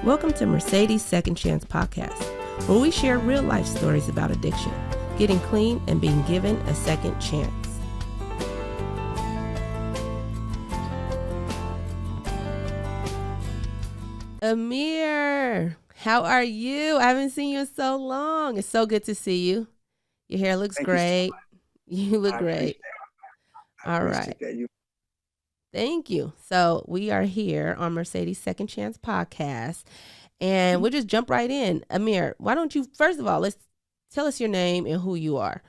Welcome to Mercedes Second Chance Podcast, where we share real life stories about addiction, getting clean, and being given a second chance. Amir, how are you? I haven't seen you in so long. It's so good to see you. Your hair looks great. You look great. All right. Thank you. So we are here on Mercedes Second Chance Podcast, and we'll just jump right in. Amir, why don't you, first of all, let's tell us your name and who you are.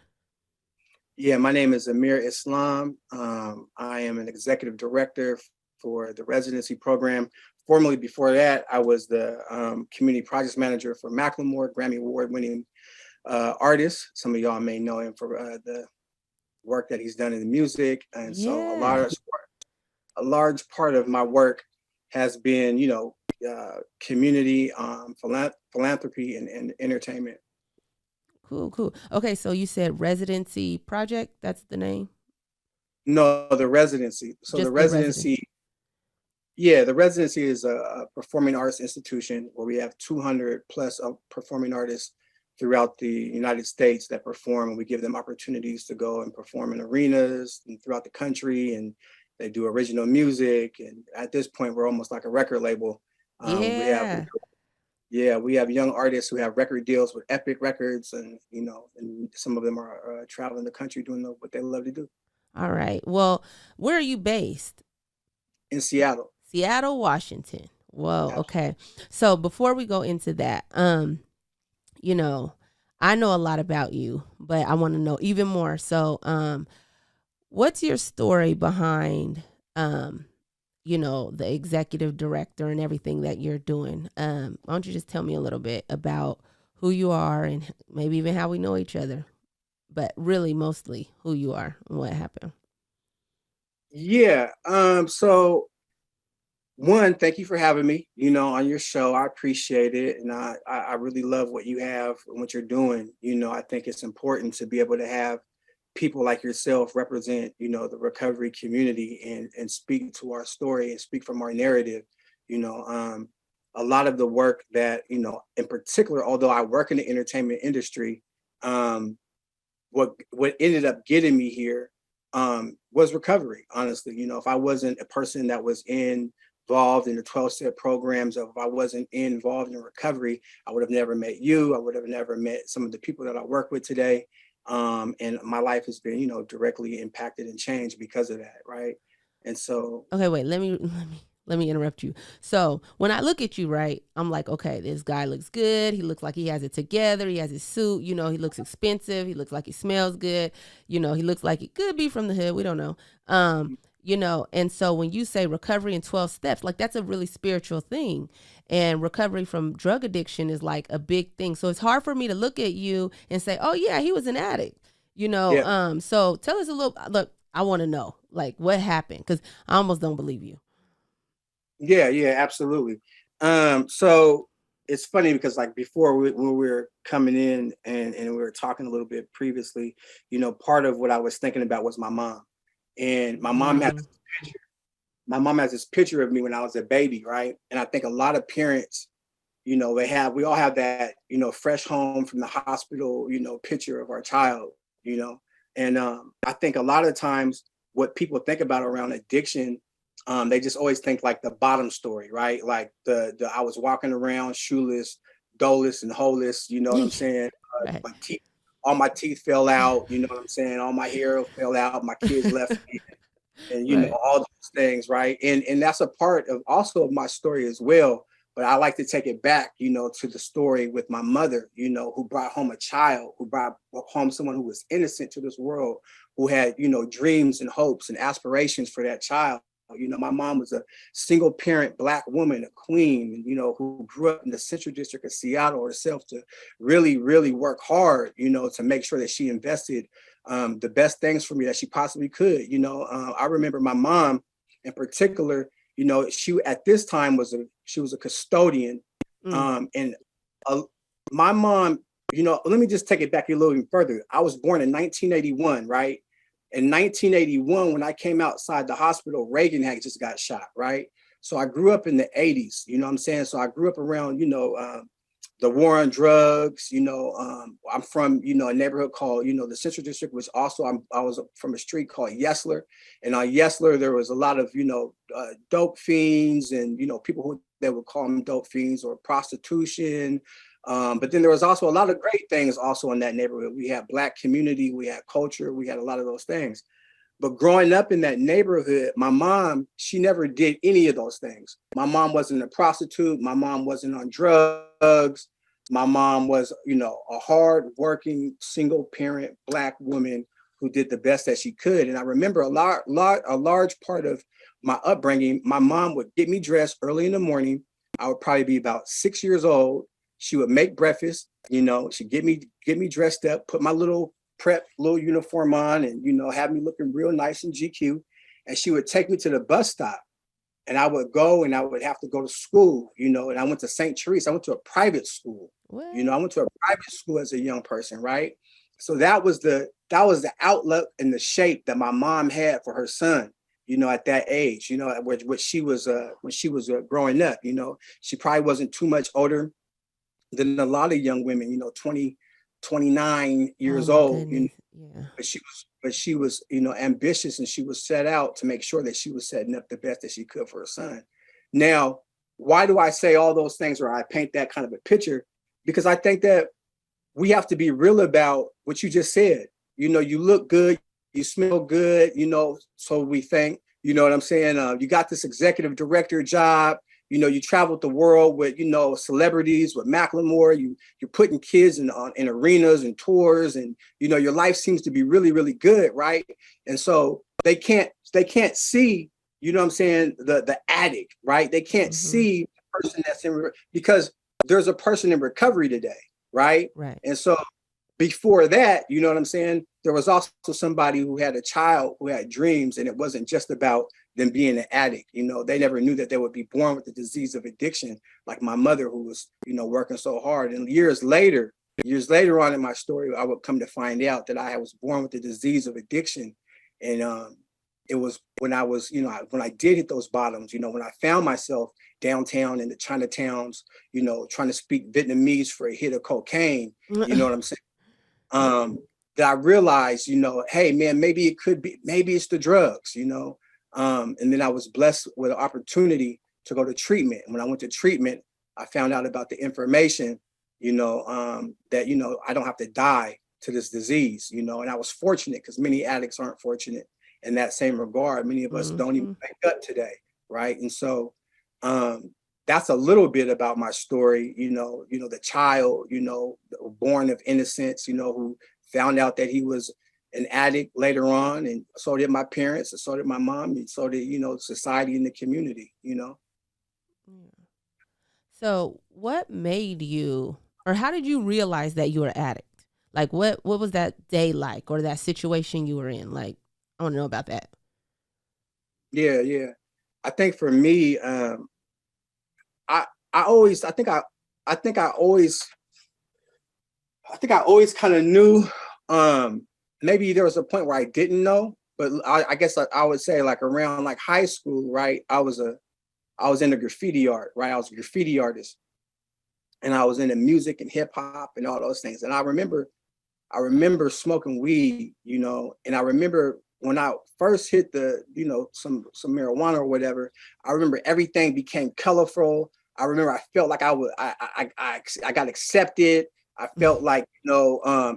Yeah, my name is Amir Salam. I am an executive director for the residency program. Formerly, before that, I was the community projects manager for Macklemore, Grammy Award winning artist. Some of y'all may know him for the work that he's done in the music. And so a large part of my work has been, community philanthropy and entertainment. Cool. Okay, so you said residency project, that's the name? No, the residency. So Just the residency. Yeah, the residency is a performing arts institution where we have 200 plus performing artists throughout the United States that perform, and we give them opportunities to go and perform in arenas and throughout the country, and they do original music. And at this point, we're almost like a record label. We have young artists who have record deals with Epic Records, and and some of them are traveling the country doing what they love to do. All right. Well, where are you based? In Seattle. Seattle, Washington. Whoa. Okay. So before we go into that, I know a lot about you, but I want to know even more. So, what's your story behind, the executive director and everything that you're doing? Why don't you just tell me a little bit about who you are and maybe even how we know each other, but really mostly who you are and what happened. Yeah. So one, thank you for having me, on your show. I appreciate it. And I really love what you have and what you're doing. I think it's important to be able to have people like yourself represent, the recovery community and speak to our story and speak from our narrative. A lot of the work that, in particular, although I work in the entertainment industry, what ended up getting me here was recovery, honestly. If I wasn't a person that was involved in the 12-step programs, if I wasn't involved in recovery, I would have never met you. I would have never met some of the people that I work with today. And my life has been, directly impacted and changed because of that, right? And so, okay, wait, let me interrupt you. So when I look at you, right, I'm like, okay, this guy looks good. He looks like he has it together. He has his suit. He looks expensive. He looks like he smells good. He looks like he could be from the hood. We don't know. And so when you say recovery in 12 steps, like that's a really spiritual thing. And recovery from drug addiction is like a big thing. So it's hard for me to look at you and say, oh yeah, he was an addict, So tell us a little, look, I want to know like what happened, because I almost don't believe you. Yeah, absolutely. So it's funny because like before when we were coming in and we were talking a little bit previously, part of what I was thinking about was my mom. And my mom has this picture of me when I was a baby, right? And I think a lot of parents, we all have that, fresh home from the hospital, picture of our child, And I think a lot of times what people think about around addiction, they just always think like the bottom story, right? Like the I was walking around shoeless, doleless, and holeless, you know what I'm saying? Right. All my teeth fell out, you know what I'm saying? All my hair fell out, my kids left me, and right. All those things, right? And that's a part of also of my story as well. But I like to take it back, to the story with my mother, who brought home a child, who brought home someone who was innocent to this world, who had, dreams and hopes and aspirations for that child. My mom was a single parent Black woman, a queen, who grew up in the Central District of Seattle herself to really, really work hard, to make sure that she invested the best things for me that she possibly could. I remember my mom in particular, she at this time was a custodian. And my mom, let me just take it back a little bit further. I was born in 1981, right? In 1981, when I came outside the hospital, Reagan had just got shot, right? So I grew up in the 80s, you know what I'm saying? So I grew up around, the war on drugs, I'm from, a neighborhood called, the Central District, which also I was from a street called Yesler. And on Yesler, there was a lot of, dope fiends and, people who they would call them dope fiends or prostitution. But then there was also a lot of great things also in that neighborhood. We had Black community, we had culture, we had a lot of those things. But growing up in that neighborhood, my mom, she never did any of those things. My mom wasn't a prostitute. My mom wasn't on drugs. My mom was, a hard-working, single-parent Black woman who did the best that she could. And I remember a large part of my upbringing, my mom would get me dressed early in the morning. I would probably be about 6 years old. She would make breakfast, she'd get me dressed up, put my little uniform on and, have me looking real nice and GQ. And she would take me to the bus stop and I would go and I would have to go to school, and I went to St. Therese. I went to a private school, What? I went to a private school as a young person. Right. So that was the outlook and the shape that my mom had for her son, at that age, which she was, when she was growing up, she probably wasn't too much older than a lot of young women, 20, 29 years old, Yeah. but she was, ambitious, and she was set out to make sure that she was setting up the best that she could for her son. Now, why do I say all those things, or I paint that kind of a picture? Because I think that we have to be real about what you just said. You look good, you smell good, so we think, you know what I'm saying? You got this executive director job. You traveled the world with, celebrities, with Macklemore. You're putting kids in arenas and tours, and your life seems to be really, really good, right? And so they can't see, what I'm saying, the addict, right? They can't see the person that's because there's a person in recovery today, right? Right. And so before that, you know what I'm saying, there was also somebody who had a child who had dreams, and it wasn't just about them being an addict. They never knew that they would be born with the disease of addiction, like my mother, who was, working so hard. And years later on in my story, I would come to find out that I was born with the disease of addiction. And it was when I was, when I did hit those bottoms, when I found myself downtown in the Chinatowns, trying to speak Vietnamese for a hit of cocaine, you know what I'm saying? That I realized, hey man, maybe it's the drugs, and then I was blessed with an opportunity to go to treatment. And when I went to treatment, I found out about the information, that, I don't have to die to this disease, and I was fortunate, because many addicts aren't fortunate in that same regard. Many of us don't even wake up today. Right. And so that's a little bit about my story, the child, born of innocence, who found out that he was an addict later on, and so did my parents, and so did my mom, and so did, society and the community, Yeah. So what made you, or how did you realize that you were an addict? Like what was that day like, or that situation you were in? Like, I want to know about that. Yeah. I think for me, I think I always kind of knew. Maybe there was a point where I didn't know, but I guess I would say, like, around like high school, right? I was into graffiti art, right? I was a graffiti artist, and I was into music and hip hop and all those things. And I remember smoking weed, and I remember when I first hit the, some marijuana or whatever, I remember everything became colorful. I remember I felt like I got accepted. I felt like,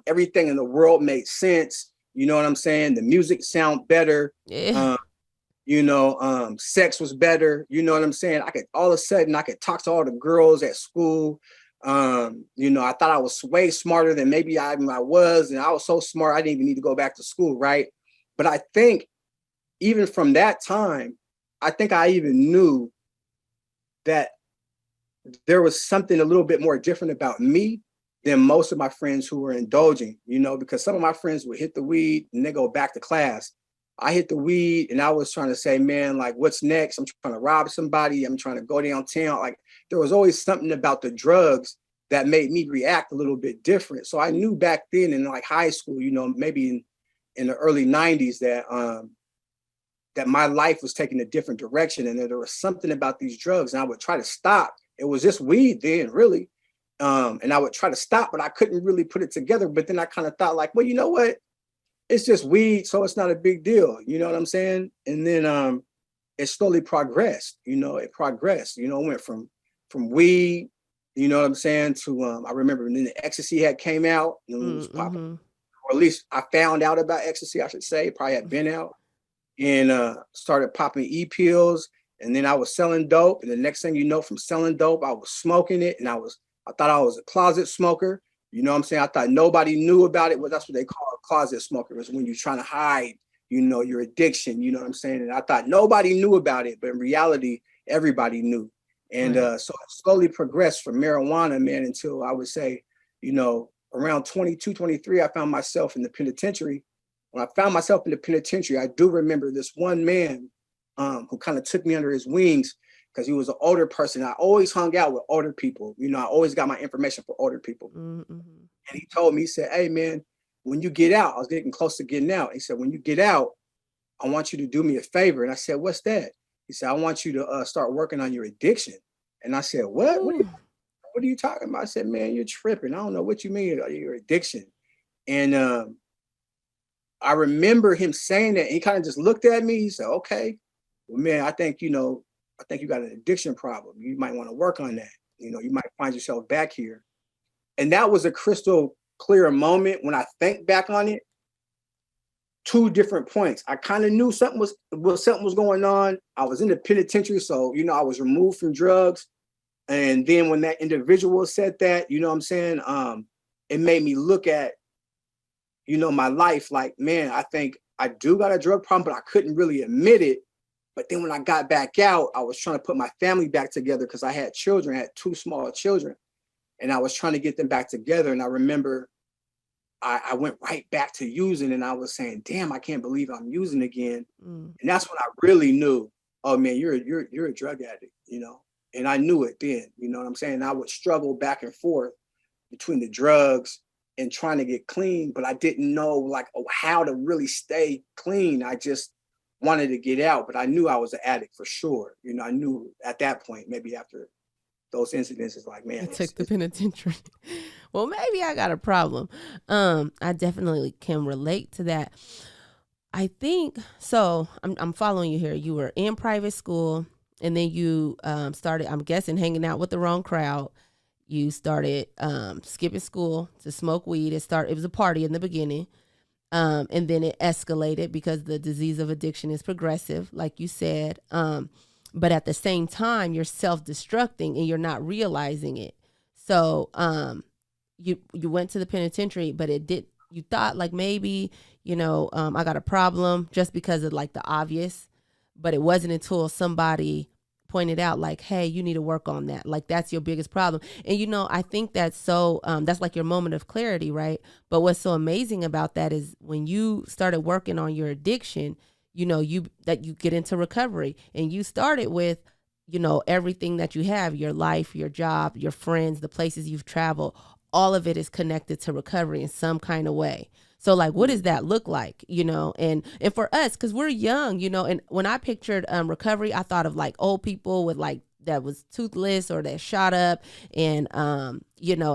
everything in the world made sense. You know what I'm saying? The music sound better. Yeah. Sex was better. You know what I'm saying? All of a sudden I could talk to all the girls at school. I thought I was way smarter than maybe I was, and I was so smart I didn't even need to go back to school, right? But I think even from that time, I think I even knew that there was something a little bit more different about me than most of my friends who were indulging, because some of my friends would hit the weed and they go back to class. I hit the weed and I was trying to say, man, like, what's next? I'm trying to rob somebody. I'm trying to go downtown. Like, there was always something about the drugs that made me react a little bit different. So I knew back then in like high school, maybe in the early 90s, that my life was taking a different direction, and that there was something about these drugs, and I would try to stop. It was just weed then, really. And I would try to stop, but I couldn't really put it together. But then I kind of thought like, well, you know what? It's just weed, so it's not a big deal. You know what I'm saying? And then it slowly progressed. It progressed. It went from weed, you know what I'm saying, to I remember when the ecstasy had came out, and it was popping, or at least I found out about ecstasy, I should say. It probably had been out, and started popping e-pills, and then I was selling dope, and the next thing you know, from selling dope, I was smoking it, and I thought I was a closet smoker. You know what I'm saying? I thought nobody knew about it. Well, that's what they call a closet smoker, is when you're trying to hide, your addiction. You know what I'm saying? And I thought nobody knew about it, but in reality, everybody knew. And so I slowly progressed from marijuana, man, until I would say, around 22, 23, I found myself in the penitentiary. When I found myself in the penitentiary, I do remember this one man who kind of took me under his wings, because he was an older person. I always hung out with older people. I always got my information for older people. And he told me, he said, hey, man, when you get out, I was getting close to getting out. He said, when you get out, I want you to do me a favor. And I said, what's that? He said, I want you to start working on your addiction. And I said, what? What are you talking about? I said, man, you're tripping. I don't know what you mean, your addiction. And I remember him saying that. And he kind of just looked at me. He said, okay, well, man, I think you got an addiction problem. You might want to work on that. You might find yourself back here. And that was a crystal clear moment when I think back on it. 2 different points. I kind of knew something was going on. I was in the penitentiary, so I was removed from drugs. And then when that individual said that, you know what I'm saying, it made me look at, my life like, man, I think I do got a drug problem, but I couldn't really admit it. But then when I got back out, I was trying to put my family back together, because I had children, I had 2 small children, and I was trying to get them back together. And I remember I went right back to using, and I was saying, damn, I can't believe I'm using again. And that's when I really knew, oh man, you're a drug addict, and I knew it then, you know what I'm saying? I would struggle back and forth between the drugs and trying to get clean, but I didn't know how to really stay clean. I just wanted to get out, but I knew I was an addict for sure. I knew at that point, maybe after those incidents, it's like, man, I took the penitentiary. Well, maybe I got a problem. I definitely can relate to that. I think so. I'm following you here. You were in private school, and then you started, I'm guessing, hanging out with the wrong crowd. You started skipping school to smoke weed. It was a party in the beginning. And then it escalated because the disease of addiction is progressive, like you said. But at the same time, you're self-destructing and you're not realizing it. So you went to the penitentiary, but you thought like maybe, I got a problem just because of like the obvious. But it wasn't until somebody pointed out like, hey, you need to work on that. Like, that's your biggest problem. And, I think that's so, that's like your moment of clarity, right? But what's so amazing about that is when you started working on your addiction, you get into recovery, and you started with, everything that you have, your life, your job, your friends, the places you've traveled, all of it is connected to recovery in some kind of way. So like, what does that look like, and for us, because we're young, and when I pictured recovery, I thought of like old people with like, that was toothless or that shot up, and, and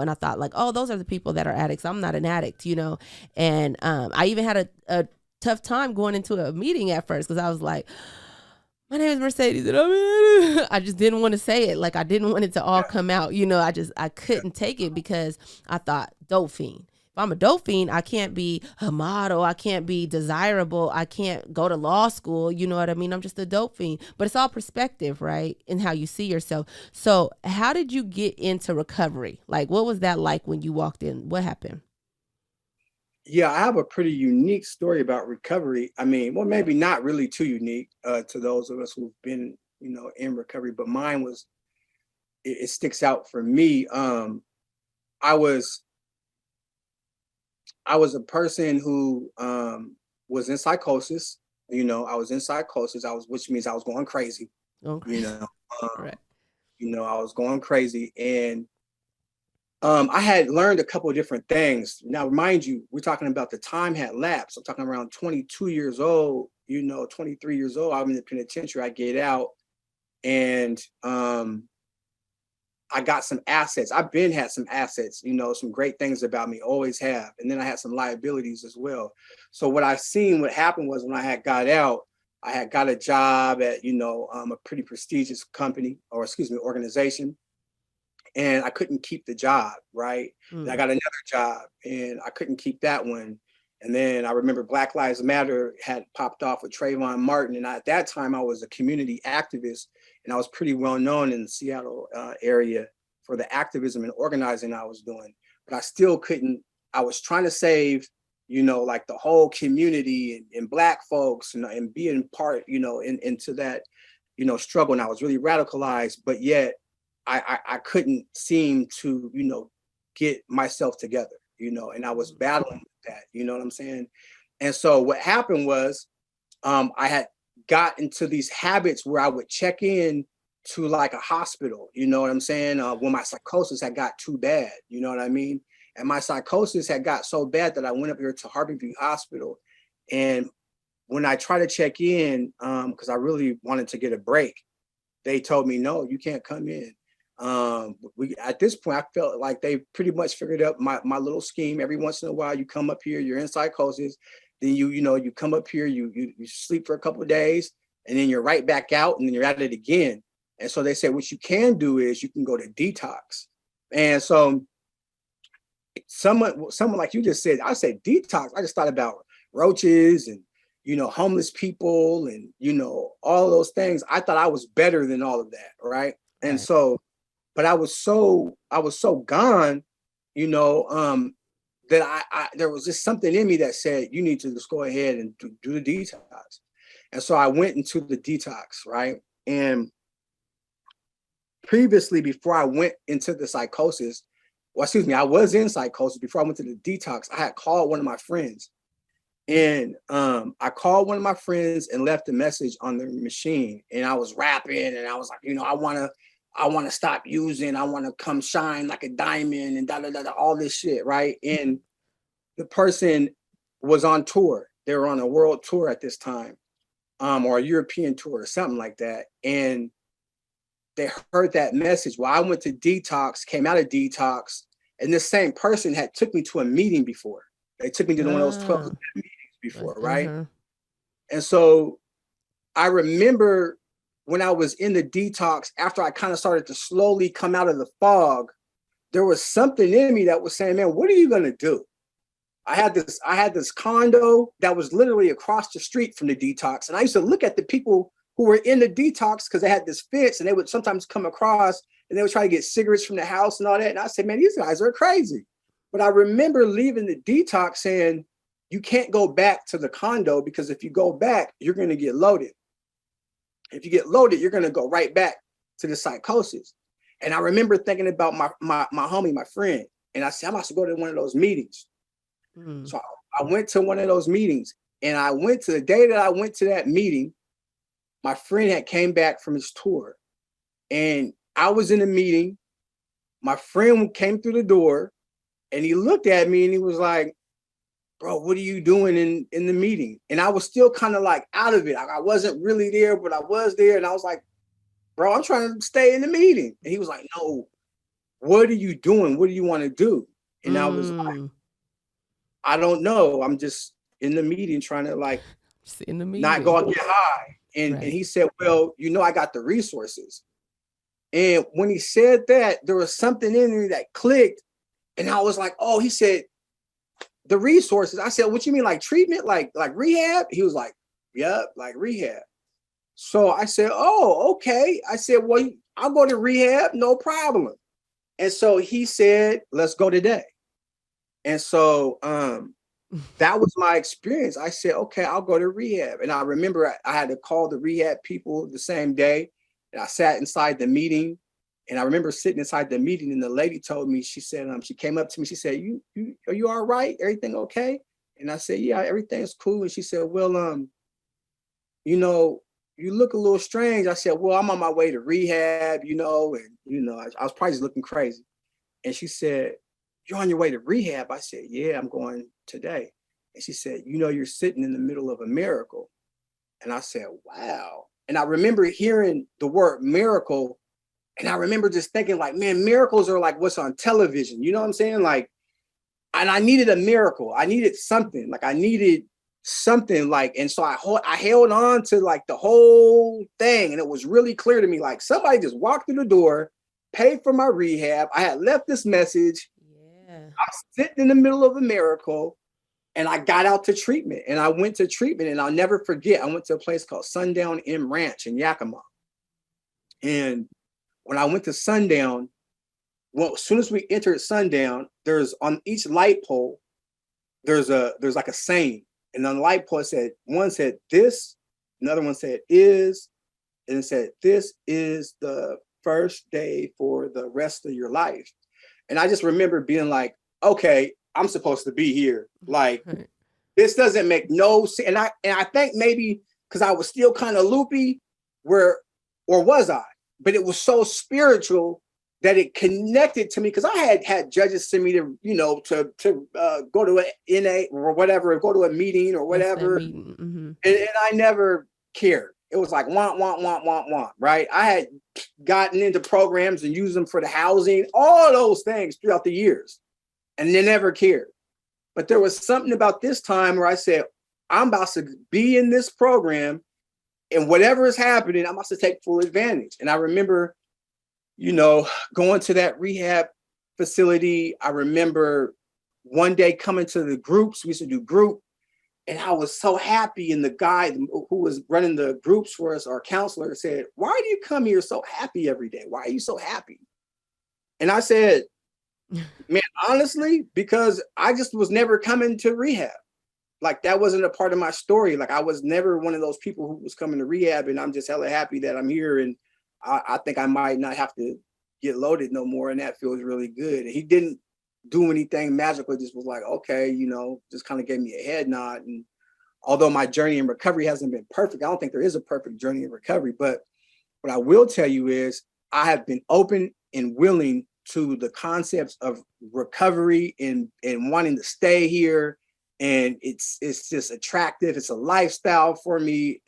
I thought like, oh, those are the people that are addicts. I'm not an addict, and I even had a tough time going into a meeting at first, because I was like, my name is Mercedes, and I just didn't want to say it. Like, I didn't want it to all come out, I couldn't take it, because I thought dope fiend. If I'm a dope fiend, I can't be a model. I can't be desirable. I can't go to law school. You know what I mean? I'm just a dope fiend. But it's all perspective, right? And how you see yourself. So how did you get into recovery? Like, what was that like when you walked in? What happened? Yeah, I have a pretty unique story about recovery. I mean, well, maybe not really too unique to those of us who've been, in recovery, but mine was, it sticks out for me. I was a person who was in psychosis. I was in psychosis. Which means I was going crazy. Okay. Um, Right. I was going crazy, and I had learned a couple of different things. Now, mind you, we're talking about the time had lapsed. I'm talking around 22 years old, 23 years old. I'm in the penitentiary. I get out, and I got some assets. I've been had some assets, some great things about me, always have. And then I had some liabilities as well. So what I seen, what happened was when I had got out, I had got a job at, a pretty prestigious company, or excuse me, organization. And I couldn't keep the job, right? And I got another job and I couldn't keep that one. And then I remember Black Lives Matter had popped off with Trayvon Martin. And at that time, I was a community activist, and I was pretty well known in the Seattle area for the activism and organizing I was doing. But I still couldn't, I was trying to save, like the whole community and Black folks and being part, into that, struggle. And I was really radicalized, but yet I couldn't seem to, get myself together, and I was battling with that, you know what I'm saying? And so what happened was I had got into these habits where I would check in to like a hospital, you know what I'm saying? When my psychosis had got too bad, you know what I mean? And my psychosis had got so bad that I went up here to Harborview Hospital. And when I tried to check in, because I really wanted to get a break, they told me, no, you can't come in. We at this point, I felt like they pretty much figured out my little scheme. Every once in a while, you come up here, you're in psychosis, then you come up here, you sleep for a couple of days, and then you're right back out, and then you're at it again. And so they said, what you can do is you can go to detox. And so someone like you just said, I said detox. I just thought about roaches and homeless people and all those things. I thought I was better than all of that, right? And so, but I was so gone, that I there was just something in me that said, you need to just go ahead and do the detox. And so I went into the detox, right? And previously, before I went into the psychosis, I was in psychosis before I went to the detox. I had called one of my friends, and I called one of my friends and left a message on the machine. And I was rapping, and I was like, I want to stop using. I want to come shine like a diamond and all this shit, right? And the person was on tour. They were on a world tour at this time, or a European tour or something like that. And they heard that message. Well, I went to detox, came out of detox, and this same person had took me to a meeting before. They took me to one of those 12 meetings before, right? And so I remember when I was in the detox, after I kind of started to slowly come out of the fog, there was something in me that was saying, man, what are you going to do? I had this condo that was literally across the street from the detox. And I used to look at the people who were in the detox because they had this fence, and they would sometimes come across and they would try to get cigarettes from the house and all that. And I said, man, these guys are crazy. But I remember leaving the detox saying, you can't go back to the condo, because if you go back, you're going to get loaded. If you get loaded, you're going to go right back to the psychosis. And I remember thinking about my homie, my friend, and I said, I must go to one of those meetings. So I went to one of those meetings, and I went to the day that I went to that meeting, my friend had came back from his tour, and I was in a meeting. My friend came through the door, and he looked at me and he was like, bro, what are you doing in the meeting? And I was still kind of like out of it. I wasn't really there, but I was there. And I was like, bro, I'm trying to stay in the meeting. And he was like, no, what are you doing? What do you want to do? And I was like, I don't know. I'm just in the meeting trying to like not go out get high. And he said, well, I got the resources. And when he said that, there was something in me that clicked. And I was like, oh, he said, the resources. I said, what you mean, like treatment, like rehab? He was like, yeah, like rehab. So I said, oh, okay. I said, well, I'll go to rehab, no problem. And so he said, let's go today. And so that was my experience. I said, okay, I'll go to rehab. And I remember I had to call the rehab people the same day. And I sat inside the meeting. And I remember sitting inside the meeting, and the lady told me, she said, she came up to me, she said, are you all right? Everything okay? And I said, yeah, everything's cool. And she said, well, you look a little strange. I said, well, I'm on my way to rehab, and I was probably just looking crazy. And she said, "You're on your way to rehab?" I said, "Yeah, I'm going today." And she said, "You know, you're sitting in the middle of a miracle." And I said, "Wow." And I remember hearing the word miracle. And I remember just thinking, like, man, miracles are like what's on television. You know what I'm saying? Like, and I needed a miracle. I needed something. Like, I needed something. Like, and so I held on to like the whole thing. And it was really clear to me, like, somebody just walked through the door, paid for my rehab. I had left this message. Yeah. I was sitting in the middle of a miracle. And I got out to treatment, and I went to treatment, and I'll never forget. I went to a place called Sundown M Ranch in Yakima. And when I went to Sundown, well, as soon as we entered Sundown, there's on each light pole, there's like a saying. And on the light pole, it said, one said this, another one said is, and it said, "This is the first day for the rest of your life." And I just remember being like, okay, I'm supposed to be here. Like, this doesn't make no sense. And I think maybe because I was still kind of loopy, or was I? But it was so spiritual that it connected to me, because I had judges send me to, to go to an NA or whatever, go to a meeting or whatever. Mm-hmm. And I never cared. It was like want, right? I had gotten into programs and used them for the housing, all those things throughout the years, and they never cared. But there was something about this time where I said, I'm about to be in this program, and whatever is happening, I'm about to take full advantage. And I remember, going to that rehab facility. I remember one day coming to the groups. We used to do group, and I was so happy. And the guy who was running the groups for us, our counselor, said, "Why do you come here so happy every day? Why are you so happy?" And I said, "Man, honestly, because I just was never coming to rehab. Like, that wasn't a part of my story. Like, I was never one of those people who was coming to rehab, and I'm just hella happy that I'm here. And I think I might not have to get loaded no more. And that feels really good." And he didn't do anything magical. Just was like, okay, just kind of gave me a head nod. And although my journey in recovery hasn't been perfect, I don't think there is a perfect journey in recovery. But what I will tell you is I have been open and willing to the concepts of recovery and wanting to stay here. And it's just attractive. It's a lifestyle for me.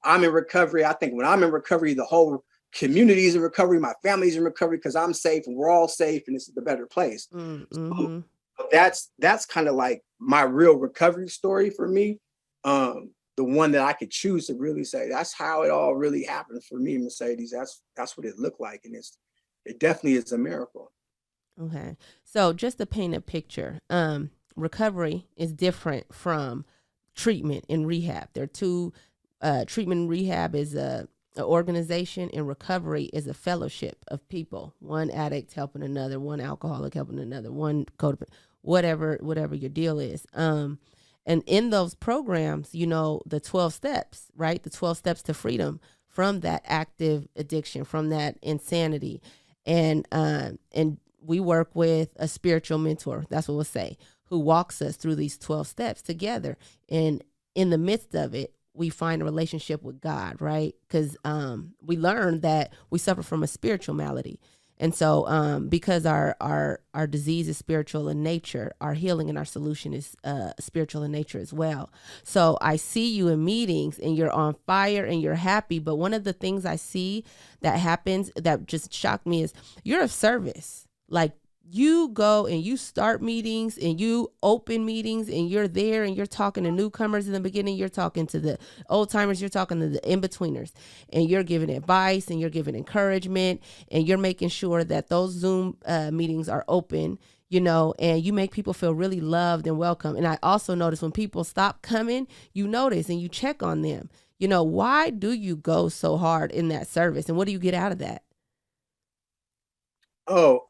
I'm in recovery. I think when I'm in recovery, the whole community is in recovery. My family's in recovery because I'm safe and we're all safe, and this is the better place. Mm-hmm. So that's kind of like my real recovery story for me. The one that I could choose to really say that's how it all really happened for me, Mercedes. That's what it looked like, and it definitely is a miracle. Okay. So just to paint a picture, recovery is different from treatment and rehab. They're two. Treatment and rehab is a organization, and recovery is a fellowship of people. One addict helping another, one alcoholic helping another, one codependent, whatever your deal is. And in those programs, the 12 steps, right? The 12 steps to freedom from that active addiction, from that insanity, and we work with a spiritual mentor. That's what we'll say, who walks us through these 12 steps together. And in the midst of it, we find a relationship with God, right? Because we learn that we suffer from a spiritual malady. And so because our disease is spiritual in nature, our healing and our solution is spiritual in nature as well. So I see you in meetings and you're on fire and you're happy. But one of the things I see that happens that just shocked me is you're of service. Like, you go and you start meetings and you open meetings and you're there and you're talking to newcomers in the beginning. You're talking to the old timers. You're talking to the in-betweeners, and you're giving advice and you're giving encouragement, and you're making sure that those Zoom meetings are open, and you make people feel really loved and welcome. And I also notice when people stop coming, you notice and you check on them. Why do you go so hard in that service, and what do you get out of that? Oh,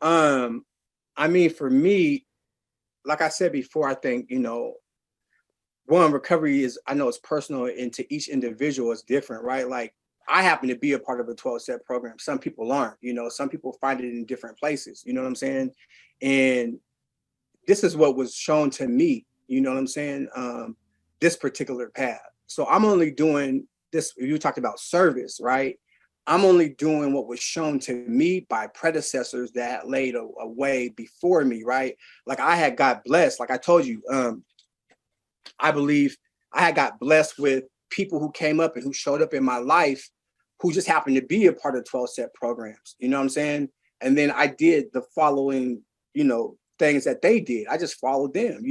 I mean, for me, like I said before, I think, one, recovery is, I know it's personal, and to each individual is different, right? Like, I happen to be a part of a 12-step program. Some people aren't, some people find it in different places, you know what I'm saying? And this is what was shown to me, you know what I'm saying? This particular path. So I'm only doing this, you talked about service, right? I'm only doing what was shown to me by predecessors that laid a way before me, right? Like I had got blessed, like I told you, I believe I had got blessed with people who came up and who showed up in my life who just happened to be a part of 12-step programs. You know what I'm saying? And then I did the following, things that they did. I just followed them.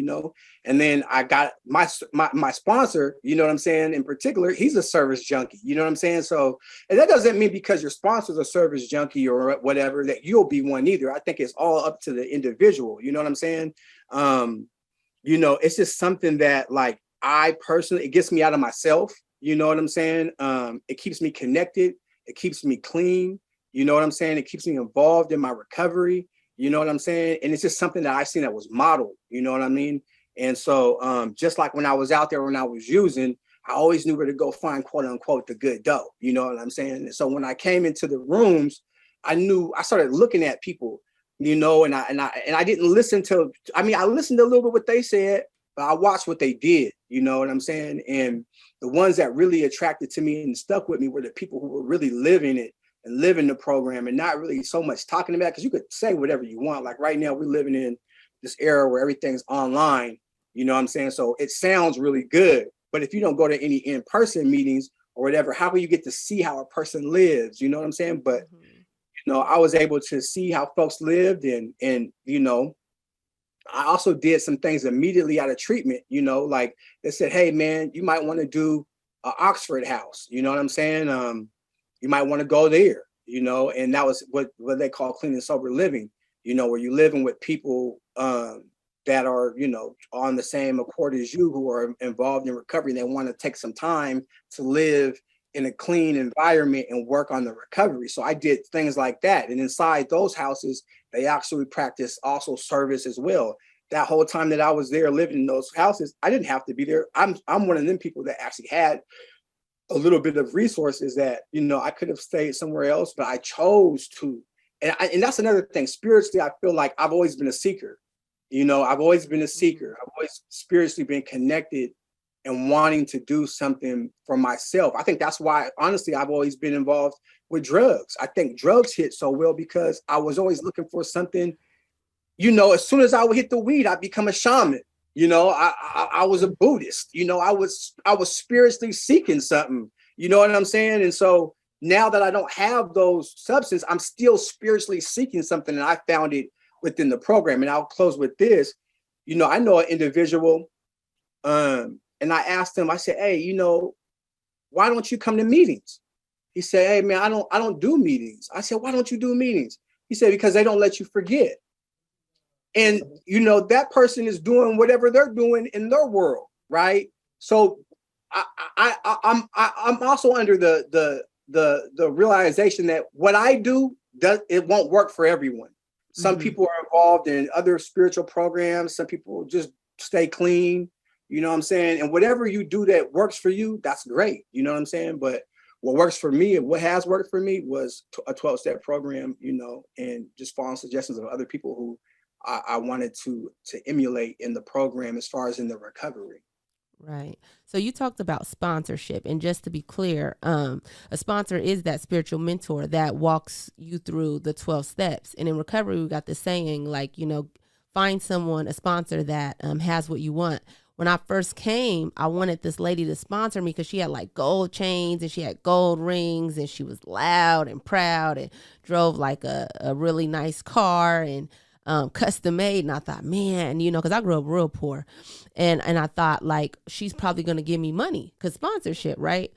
And then I got my sponsor, you know what I'm saying? In particular, he's a service junkie. You know what I'm saying? So, and that doesn't mean because your sponsor's a service junkie or whatever that you'll be one either. I think it's all up to the individual. You know what I'm saying? It's just something that like I personally, it gets me out of myself. You know what I'm saying? It keeps me connected. It keeps me clean. You know what I'm saying? It keeps me involved in my recovery. You know what I'm saying? And it's just something that I seen that was modeled. You know what I mean? And so just like when I was out there, when I was using, I always knew where to go find, quote unquote, the good dope. You know what I'm saying? And so when I came into the rooms, I started looking at people, and I didn't listen to, I listened to a little bit what they said, but I watched what they did. You know what I'm saying? And the ones that really attracted to me and stuck with me were the people who were really living it and living the program and not really so much talking about it, because you could say whatever you want. Like right now, we're living in this era where everything's online. You know what I'm saying? So it sounds really good. But if you don't go to any in-person meetings or whatever, how will you get to see how a person lives? You know what I'm saying? But I was able to see how folks lived, and I also did some things immediately out of treatment. Like they said, hey man, you might want to do an Oxford House. You know what I'm saying? You might want to go there. And that was what they call clean and sober living. Where you're living with people that are on the same accord as you, who are involved in recovery. They want to take some time to live in a clean environment and work on the recovery. So I did things like that. And inside those houses, they actually practice also service as well. That whole time that I was there living in those houses, I didn't have to be there. I'm one of them people that actually had a little bit of resources that, I could have stayed somewhere else, but I chose to. And that's another thing. Spiritually, I feel like I've always been a seeker. I've always been a seeker. I've always spiritually been connected and wanting to do something for myself. I think that's why, honestly, I've always been involved with drugs. I think drugs hit so well because I was always looking for something, as soon as I would hit the weed, I'd become a shaman. I was a Buddhist, I was spiritually seeking something, you know what I'm saying? And so now that I don't have those substances, I'm still spiritually seeking something, and I found it within the program. And I'll close with this. I know an individual, and I asked him, I said, hey, why don't you come to meetings? He said, hey man, I don't do meetings. I said, why don't you do meetings? He said, because they don't let you forget. And that person is doing whatever they're doing in their world, right? So I'm also under the realization that what I do it won't work for everyone. Some people are involved in other spiritual programs. Some people just stay clean. You know what I'm saying? And whatever you do that works for you, that's great. You know what I'm saying? But what works for me and what has worked for me was a 12-step program, and just following suggestions of other people who I wanted to emulate in the program as far as in the recovery. Right. So you talked about sponsorship, and just to be clear, a sponsor is that spiritual mentor that walks you through the 12 steps. And in recovery, we got the saying, like, find someone, a sponsor that has what you want. When I first came, I wanted this lady to sponsor me because she had like gold chains and she had gold rings, and she was loud and proud and drove like a really nice car and custom made. And I thought, man, because I grew up real poor, and I thought like she's probably going to give me money because sponsorship, right?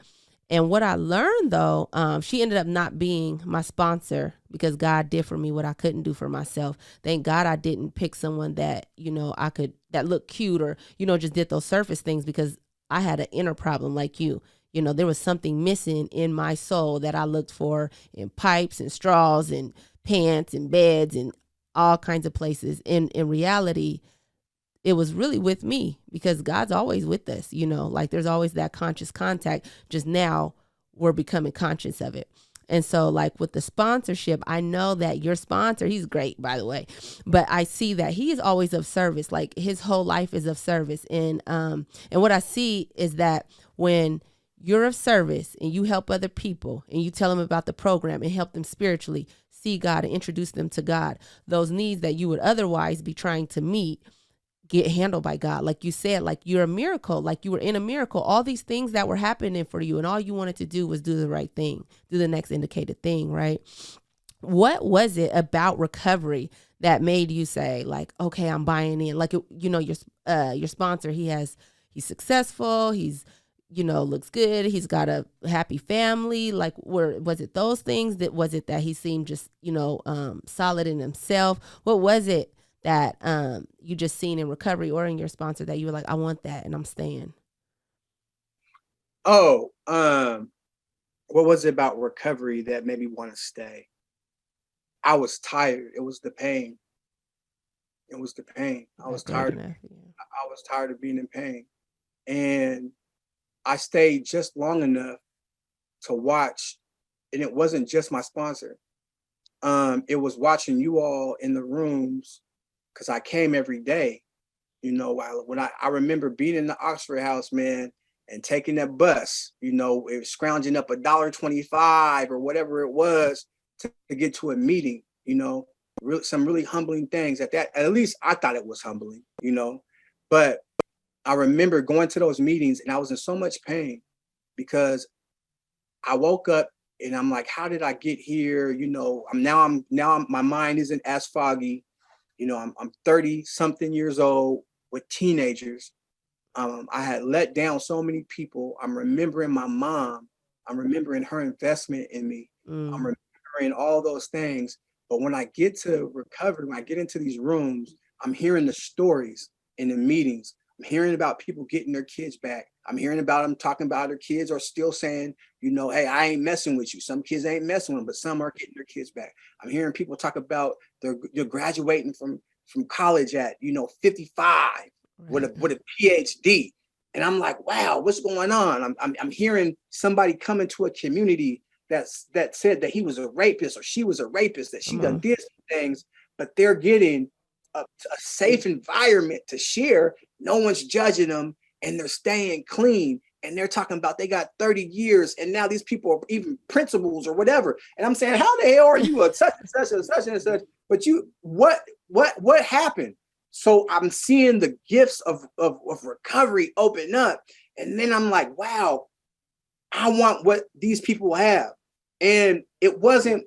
And what I learned though, she ended up not being my sponsor because God did for me what I couldn't do for myself. Thank God I didn't pick someone that, that looked cute or, just did those surface things, because I had an inner problem like you. There was something missing in my soul that I looked for in pipes and straws and pants and beds and all kinds of places. In reality, it was really with me, because God's always with us, like there's always that conscious contact. Just now we're becoming conscious of it. And so like with the sponsorship, I know that your sponsor, he's great, by the way, but I see that he is always of service. Like his whole life is of service. And what I see is that when you're of service and you help other people and you tell them about the program and help them spiritually see God and introduce them to God, those needs that you would otherwise be trying to meet get handled by God. Like you said, like you're a miracle, like you were in a miracle, all these things that were happening for you, and all you wanted to do was do the right thing, do the next indicated thing, right? What was it about recovery that made you say, like, okay, I'm buying in? Like, your sponsor, he's successful, he's, looks good, he's got a happy family. Like, was it those things? That was it that he seemed just, solid in himself? What was it that you just seen in recovery or in your sponsor that you were like, I want that and I'm staying? Oh, what was it about recovery that made me want to stay? I was tired. It was the pain. It was the pain. I was tired. I was tired of being in pain. And I stayed just long enough to watch. And it wasn't just my sponsor. It was watching you all in the rooms, because I came every day. When I remember being in the Oxford House, man, and taking that bus, it was scrounging up $1.25 or whatever it was to get to a meeting, some really humbling things at least I thought it was humbling, but I remember going to those meetings and I was in so much pain because I woke up and I'm like, how did I get here? My mind isn't as foggy. I'm 30 something years old with teenagers. I had let down so many people. I'm remembering my mom. I'm remembering her investment in me. I'm remembering all those things. But when I get to recovery, when I get into these rooms, I'm hearing the stories in the meetings. I'm hearing about people getting their kids back. I'm hearing about them talking about their kids are still saying, hey, I ain't messing with you. Some kids ain't messing with them, but some are getting their kids back. I'm hearing people talk about they're graduating from college at 55 with a PhD. And I'm like, wow, what's going on? I'm hearing somebody come into a community that said that he was a rapist or she was a rapist, that she done did some things, but they're getting a safe environment to share. No one's judging them and they're staying clean. And they're talking about they got 30 years and now these people are even principals or whatever. And I'm saying, how the hell are you a such and such and such and such? But what happened? So I'm seeing the gifts of recovery open up. And then I'm like, wow, I want what these people have. And it wasn't,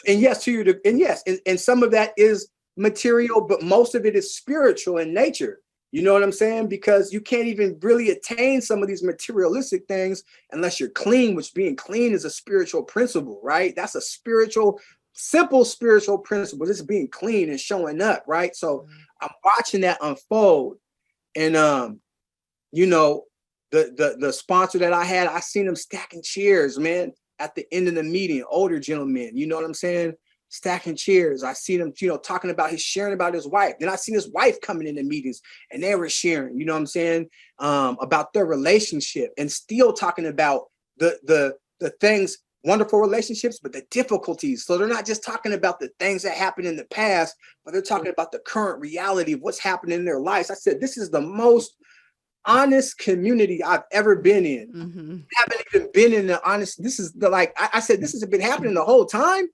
and yes, and some of that is material, but most of it is spiritual in nature. You know what I'm saying? Because you can't even really attain some of these materialistic things unless you're clean, which being clean is a spiritual principle, right? That's a simple spiritual principle. Just being clean and showing up, right? So I'm watching that unfold. And the sponsor that I had, I seen him stacking chairs, man, at the end of the meeting, older gentlemen, you know what I'm saying? Stacking chairs. I see them, talking about sharing about his wife. Then I seen his wife coming into meetings and they were sharing, you know what I'm saying? About their relationship and still talking about the things, wonderful relationships, but the difficulties. So they're not just talking about the things that happened in the past, but they're talking about the current reality of what's happening in their lives. I said, this is the most honest community I've ever been in. I haven't even been in the honest. This is I said, this has been happening the whole time.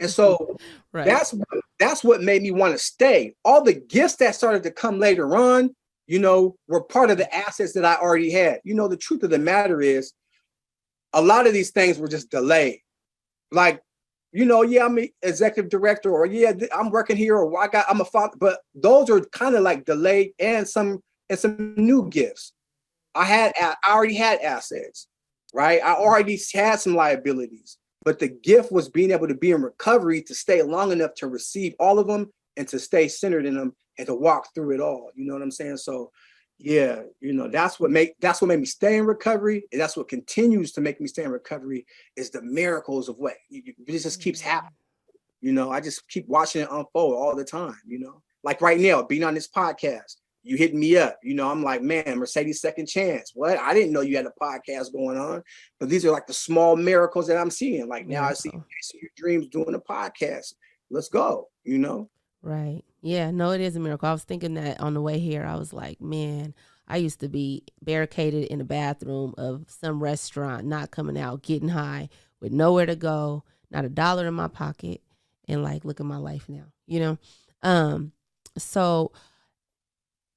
And so that's what made me want to stay. All the gifts that started to come later on, were part of the assets that I already had. The truth of the matter is a lot of these things were just delayed. Like, I'm an executive director, or I'm working here, or I'm a father, but those are kind of like delayed and some new gifts. I already had assets, right? I already had some liabilities. But the gift was being able to be in recovery, to stay long enough to receive all of them and to stay centered in them and to walk through it all. You know what I'm saying? So, yeah, that's what made me stay in recovery. And that's what continues to make me stay in recovery, is the miracles of what it just keeps happening. I just keep watching it unfold all the time, like right now, being on this podcast. You hit me up, I'm like, man, Mercedes Second Chance. What? I didn't know you had a podcast going on. But these are like the small miracles that I'm seeing. Like now I see your dreams doing a podcast. Let's go, Right. Yeah, no, it is a miracle. I was thinking that on the way here. I was like, man, I used to be barricaded in the bathroom of some restaurant, not coming out, getting high with nowhere to go, not a dollar in my pocket. And like, look at my life now, you know? Um, so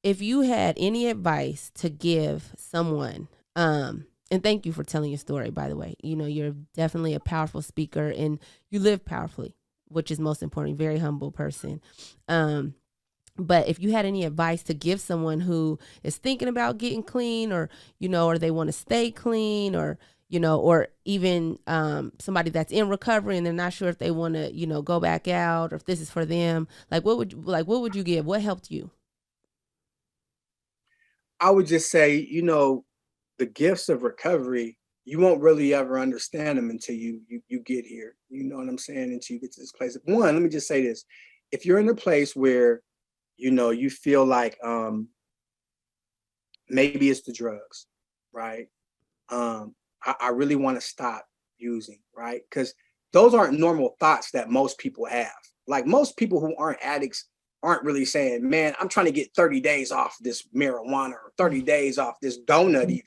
if you had any advice to give someone, and thank you for telling your story, by the way. You know, you're definitely a powerful speaker and you live powerfully, which is most important. Very humble person. But if you had any advice to give someone who is thinking about getting clean, or, you know, or they want to stay clean, or, you know, or even somebody that's in recovery and they're not sure if they want to, you know, go back out or if this is for them, what would you give? What helped you? I would just say, the gifts of recovery, you won't really ever understand them until you get here. You know what I'm saying? Until you get to this place. One, let me just say this. If you're in a place where, you feel like maybe it's the drugs, right? I really want to stop using, right? Because those aren't normal thoughts that most people have. Like most people who aren't addicts aren't really saying, man, I'm trying to get 30 days off this marijuana or 30 days off this donut even.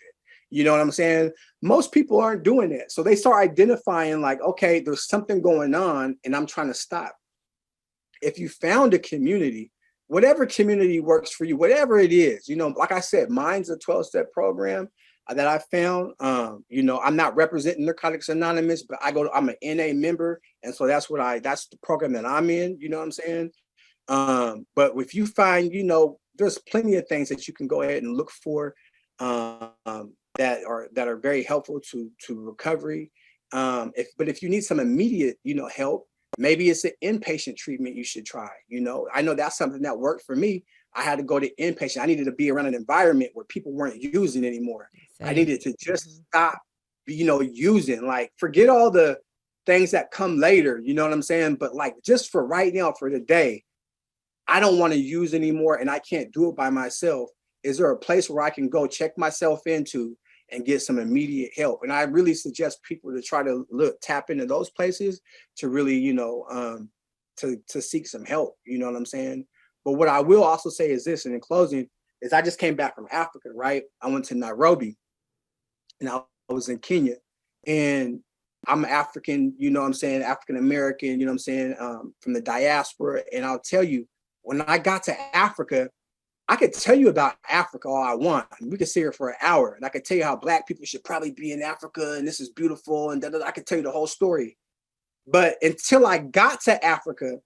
You know what I'm saying? Most people aren't doing that. So they start identifying like, okay, there's something going on and I'm trying to stop. If you found a community, whatever community works for you, whatever it is, like I said, mine's a 12-step program that I found. I'm not representing Narcotics Anonymous, but I'm an NA member. And so that's the program that I'm in, you know what I'm saying? But if you find, there's plenty of things that you can go ahead and look for that are very helpful to recovery. If you need some immediate, help, maybe it's an inpatient treatment you should try. I know that's something that worked for me. I had to go to inpatient. I needed to be around an environment where people weren't using anymore. Same. I needed to just stop, using, like forget all the things that come later, you know what I'm saying? But like just for right now, for the day, I don't want to use anymore and I can't do it by myself. Is there a place where I can go check myself into and get some immediate help? And I really suggest people to try to tap into those places to really, to seek some help. You know what I'm saying? But what I will also say is this, and in closing, is I just came back from Africa, right? I went to Nairobi and I was in Kenya, and I'm African, African American, from the diaspora. And I'll tell you, when I got to Africa, I could tell you about Africa all I want. We could sit here for an hour and I could tell you how Black people should probably be in Africa and this is beautiful and I could tell you the whole story. But until I got to Africa,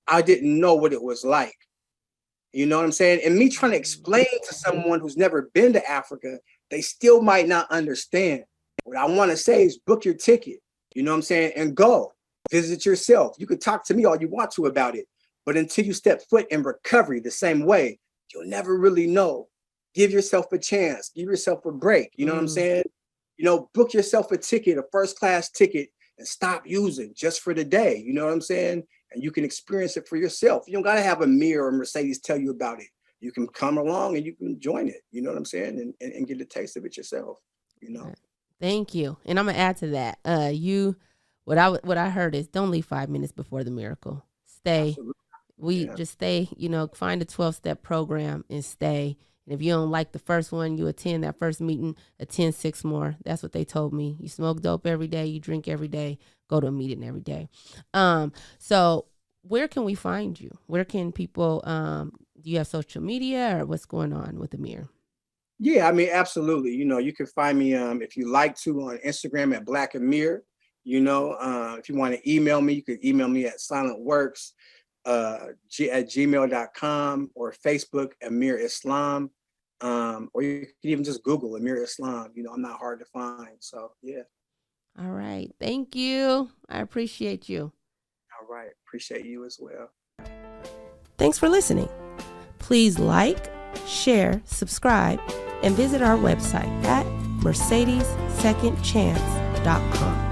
I didn't know what it was like. You know what I'm saying? And me trying to explain to someone who's never been to Africa, they still might not understand. What I want to say is book your ticket, you know what I'm saying? And go visit yourself. You could talk to me all you want to about it, but until you step foot in recovery the same way, you'll never really know. Give yourself a chance. Give yourself a break. You know what I'm saying? Book yourself a ticket, a first-class ticket, and stop using just for the day. You know what I'm saying? And you can experience it for yourself. You don't got to have Amir or Mercedes tell you about it. You can come along and you can join it. You know what I'm saying? And get a taste of it yourself. Thank you. And I'm gonna add to that. What I heard is don't leave 5 minutes before the miracle. Stay. Absolutely. Just stay, find a 12-step program and stay. And if you don't like the first one, you attend that first meeting, attend 6 more. That's what they told me. You smoke dope every day, you drink every day, go to a meeting every day. So where can we find you? Where can people, do you have social media or what's going on with Amir? Yeah, I mean, absolutely. You can find me, if you like to, on Instagram at Black Amir. If you want to email me, you could email me at silentworks at gmail.com or Facebook, Amir Islam. Or you can even just Google Amir Islam. I'm not hard to find. So, yeah. All right. Thank you. I appreciate you. All right. Appreciate you as well. Thanks for listening. Please like, share, subscribe, and visit our website at mercedessecondchance.com.